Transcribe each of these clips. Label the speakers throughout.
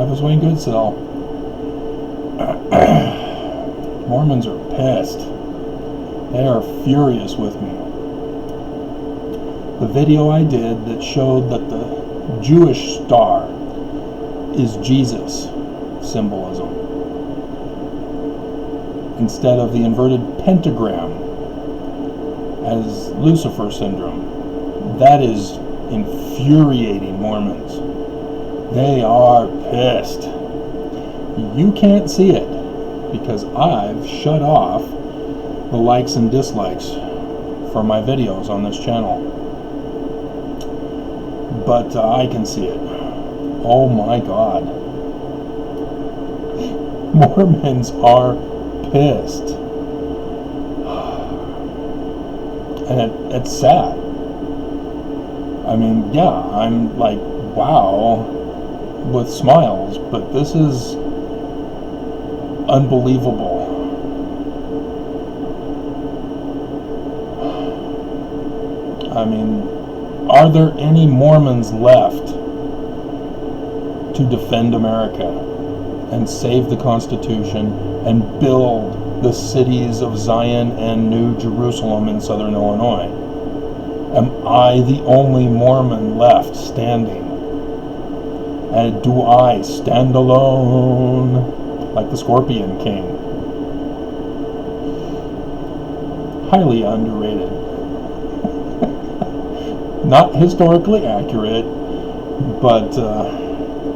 Speaker 1: this way, good sell. Mormons are pissed. They are furious with me. The video I did that showed that the Jewish star is Jesus symbolism instead of the inverted pentagram as Lucifer syndrome. That is infuriating Mormons. They are pissed. You can't see it because I've shut off the likes and dislikes for my videos on this channel. But I can see it. Oh my God. Mormons are pissed. And it's sad. I mean, yeah, I'm like, wow, with smiles, but this is unbelievable. I mean, are there any Mormons left to defend America and save the Constitution and build the cities of Zion and New Jerusalem in southern Illinois? Am I the only Mormon left standing? And do I stand alone like the Scorpion King? Highly underrated. Not historically accurate, but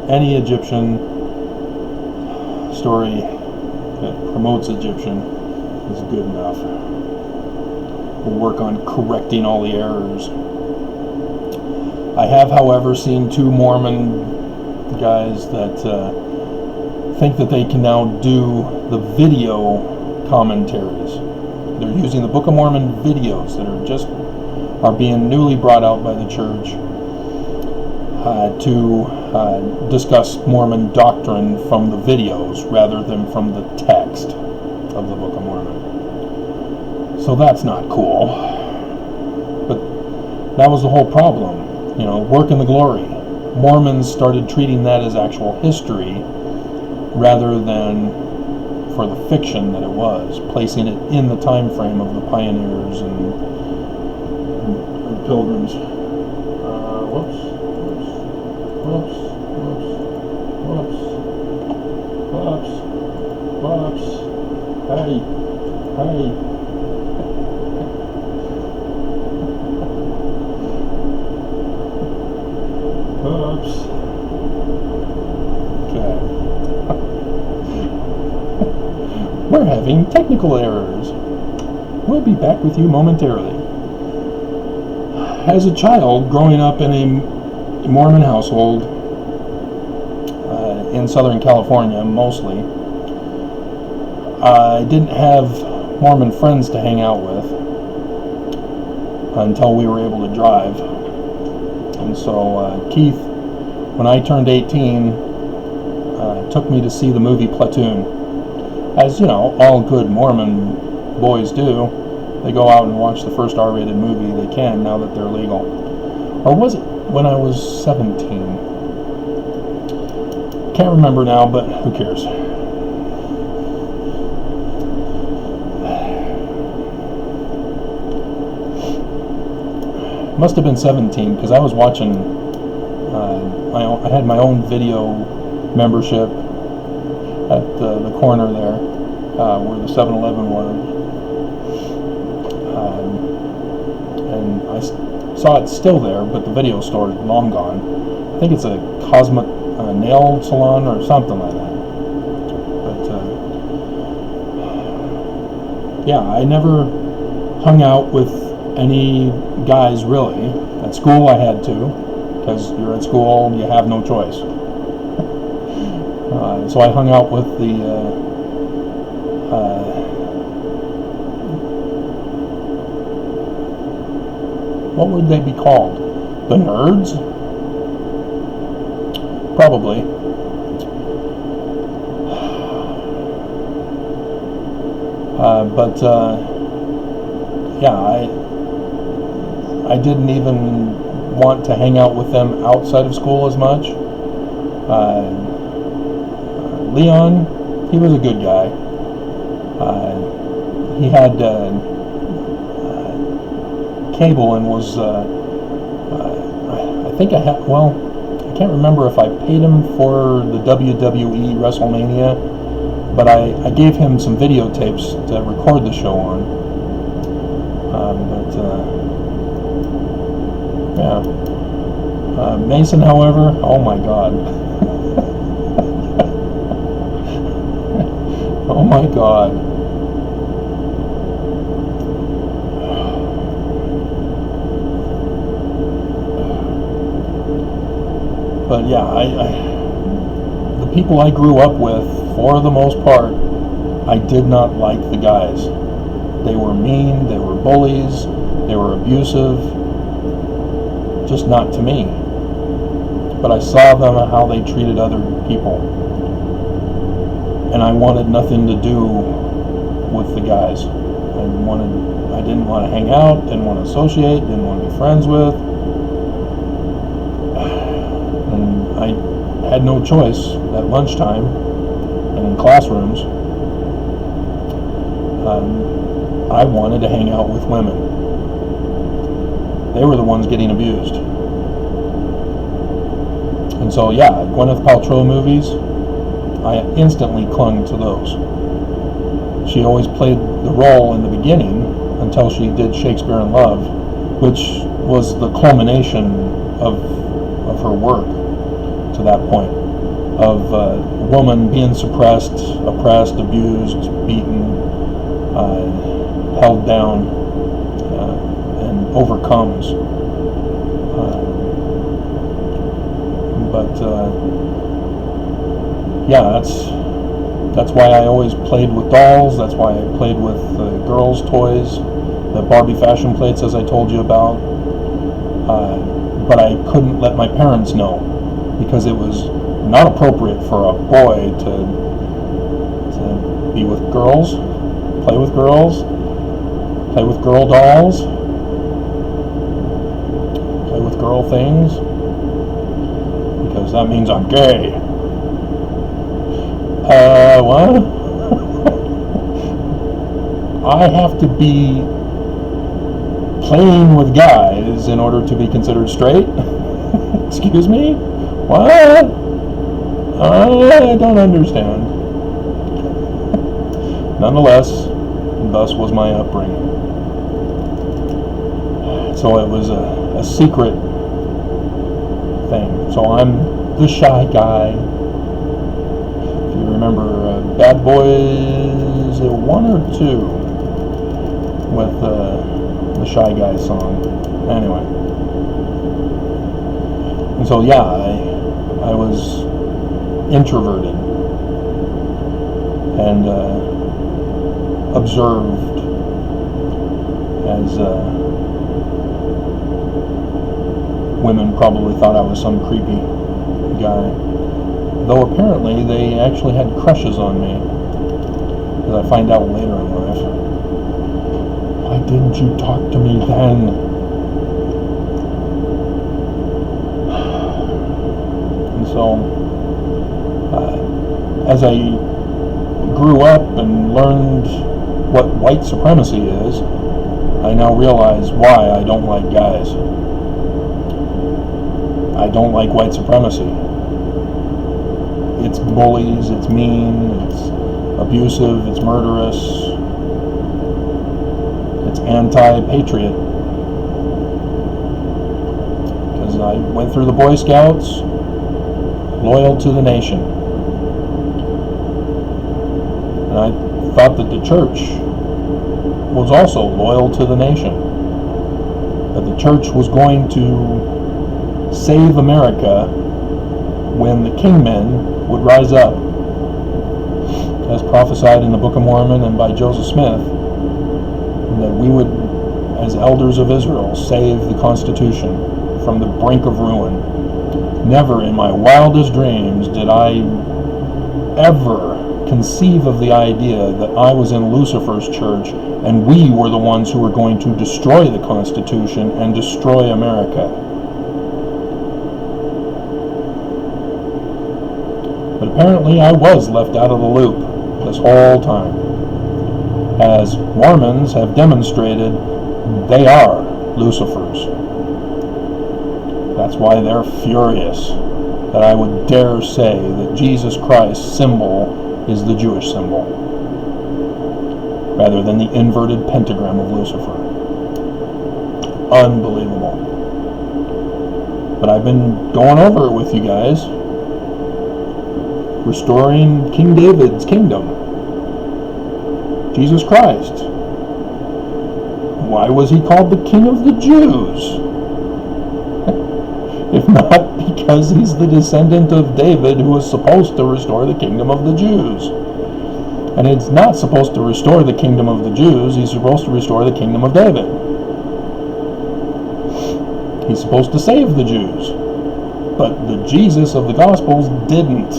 Speaker 1: any Egyptian story that promotes Egyptian is good enough. We'll work on correcting all the errors. I have, however, seen two Mormon guys that think that they can now do the video commentaries. They're using the Book of Mormon videos that are being newly brought out by the church to discuss Mormon doctrine from the videos rather than from the text of the Book of Mormon. So that's not cool. But that was the whole problem. You know, work in the glory. Mormons started treating that as actual history rather than for the fiction that it was, placing it in the time frame of the pioneers and pilgrims. Whoops. Hey. Oops. Okay. We're having technical errors. We'll be back with you momentarily. As a child, growing up in a Mormon household in Southern California, mostly, I didn't have Mormon friends to hang out with until we were able to drive. And so Keith, when I turned 18, took me to see the movie Platoon. As you know, all good Mormon boys do. They go out and watch the first R-rated movie they can now that they're legal. Or was it when I was 17? Can't remember now, but who cares? Must have been 17 because I was watching. I had my own video membership at the corner there, where the 7-Eleven was. And I saw it still there, but the video store is long gone. I think it's a Cosmic nail salon or something like that. But yeah, I never hung out with any guys really. At school I had to, because you're at school, you have no choice. So I hung out with the what would they be called? The nerds? Probably. Yeah, I didn't even want to hang out with them outside of school as much. Leon, he was a good guy. He had cable and was, I think I had, well, I can't remember if I paid him for the WWE WrestleMania, but I gave him some videotapes to record the show on. Yeah. Mason, however, oh my God. Oh my God. But yeah, the people I grew up with, for the most part, I did not like the guys. They were mean, they were bullies, they were abusive, just not to me. But I saw them how they treated other people, and I wanted nothing to do with the guys. I didn't want to hang out, didn't want to associate, didn't want to be friends with, and I had no choice at lunchtime and in classrooms. I wanted to hang out with women. They were the ones getting abused. And so, yeah, Gwyneth Paltrow movies, I instantly clung to those. She always played the role in the beginning until she did Shakespeare in Love, which was the culmination of her work to that point, of a woman being suppressed, oppressed, abused, beaten, held down, and overcomes. Yeah, that's why I always played with dolls. That's why I played with girls' toys, the Barbie fashion plates, as I told you about. But I couldn't let my parents know, because it was not appropriate for a boy to be with girls, play with girls, play with girl dolls, play with girl things, because that means I'm gay. What? I have to be playing with guys in order to be considered straight? Excuse me? What? I don't understand. Nonetheless, thus was my upbringing. So it was a secret thing. So I'm the shy guy. If you remember Bad Boys 1 or 2 with the Shy Guy song. Anyway. And so yeah, I was introverted and observed as women probably thought I was some creepy guy. Though apparently they actually had crushes on me, as I find out later in life. Why didn't you talk to me then? And so, as I grew up and learned what white supremacy is, I now realize why I don't like guys. I don't like white supremacy. It's bullies, it's mean, it's abusive, it's murderous, it's anti-patriot. Because I went through the Boy Scouts, loyal to the nation. And I thought that the church was also loyal to the nation. That the church was going to save America when the kingmen would rise up, as prophesied in the Book of Mormon and by Joseph Smith, and that we would, as elders of Israel, save the Constitution from the brink of ruin. Never in my wildest dreams did I ever conceive of the idea that I was in Lucifer's church and we were the ones who were going to destroy the Constitution and destroy America. But apparently I was left out of the loop this whole time. As Mormons have demonstrated, they are Lucifers. That's why they're furious that I would dare say that Jesus Christ's symbol is the Jewish symbol, rather than the inverted pentagram of Lucifer. Unbelievable. But I've been going over it with you guys. Restoring King David's kingdom. Jesus Christ. Why was he called the King of the Jews? If not because he's the descendant of David, who was supposed to restore the kingdom of the Jews. And it's not supposed to restore the kingdom of the Jews, he's supposed to restore the kingdom of David. He's supposed to save the Jews. But the Jesus of the Gospels didn't.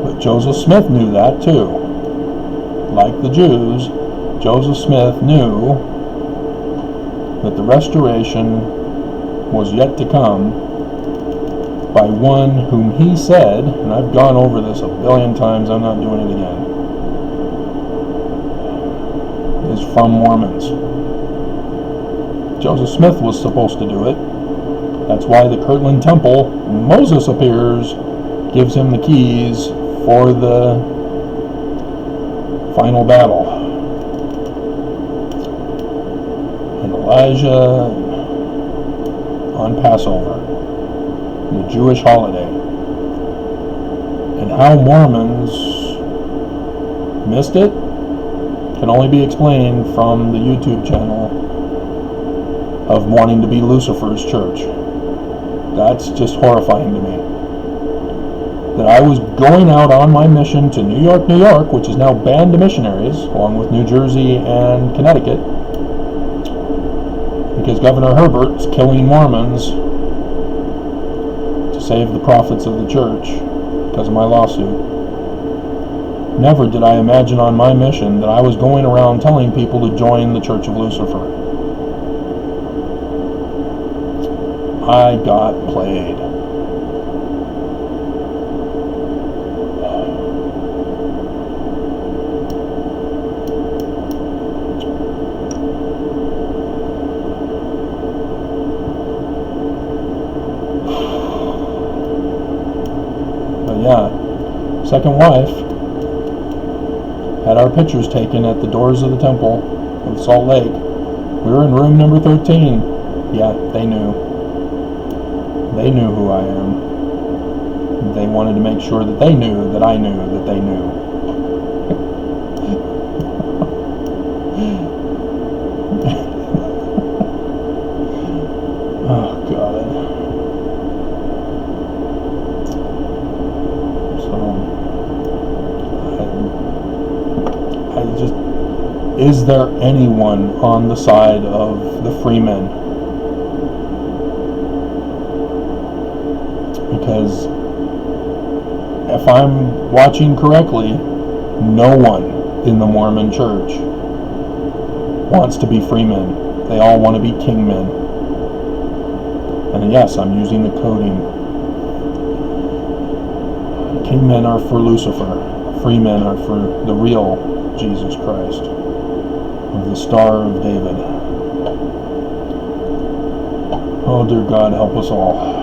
Speaker 1: But Joseph Smith knew that too. Like the Jews, Joseph Smith knew that the restoration was yet to come by one whom he said, and I've gone over this a billion times, I'm not doing it again, is from Mormons. Joseph Smith was supposed to do it. That's why the Kirtland Temple, Moses appears, gives him the keys for the final battle. And Elijah on Passover, the Jewish holiday. And how Mormons missed it can only be explained from the YouTube channel of wanting to be Lucifer's church. That's just horrifying to me. That I was going out on my mission to New York, New York, which is now banned to missionaries, along with New Jersey and Connecticut, because Governor Herbert's killing Mormons to save the profits of the church because of my lawsuit. Never did I imagine on my mission that I was going around telling people to join the Church of Lucifer. I got played. But yeah, second wife had our pictures taken at the doors of the temple of Salt Lake. We were in room number 13. Yeah, they knew. They knew who I am. They wanted to make sure that they knew that I knew that they knew. Oh, God. So, I just... Is there anyone on the side of the Freeman? Because if I'm watching correctly, no one in the Mormon church wants to be freemen. They all want to be kingmen. And yes, I'm using the coding. Kingmen are for Lucifer. Freemen are for the real Jesus Christ, of the Star of David. Oh, dear God, help us all.